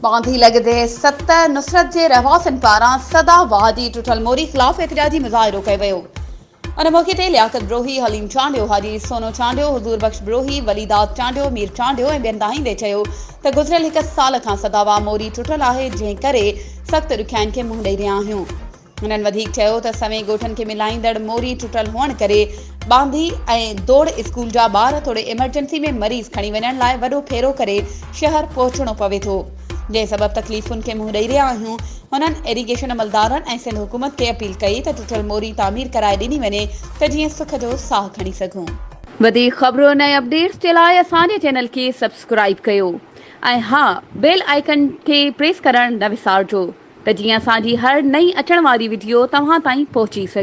बांधी लॻंदे 7 नुसरत जे रहवासियुनि पारां सदा वादी टुटल मोरी ख़िलाफ़ एतिजाजी मुज़ाहिरो कयो वियो। उन मौक़े ते लियाकत ब्रोही, हलीम चांडियो, हाजी सोनो चांडियो, हुज़ूर बख़्श ब्रोही, वलीदाद चांडियो, मीर चांडियो ऐं ॿियनि दाहींदे चयो त गुज़िरियल 1 साल खां सदावा मोरी टुटल आहे, जंहिं करे सख़्त ॾुखियाईनि खे मुंहुं ॾेई रहिया आहियूं। हुननि वधीक चयो त सवें ॻोठनि खे मिलाईंदड़ मोरी टुटल हुअण करे बांधी ऐं दौड़ स्कूल जा ॿार थोरे इमरजेंसी में मरीज़ खणी वञण लाइ वॾो फेरो करे शहर पहुचणो पवे थो, जंहिं सबबु तकलीफ़ुनि खे मुंहुं ॾेई रहिया आहियूं। हुननि इरीगेशन अमलदारनि ऐं सिंध हुकूमत खे अपील कई त टुटल मोरी तामीर कराए ॾिनी वञे त जीअं सुख जो साह खणी सघूं। वधीक ख़बरुनि ऐं अपडेट्स जे लाइ असांजे चैनल खे सब्सक्राइब कयो ऐं हा, बेल आइकन खे प्रेस करणु न विसारिजो त जीअं असांजी हर नई अचण वारी वीडियो तव्हां ताईं पहुची सघे।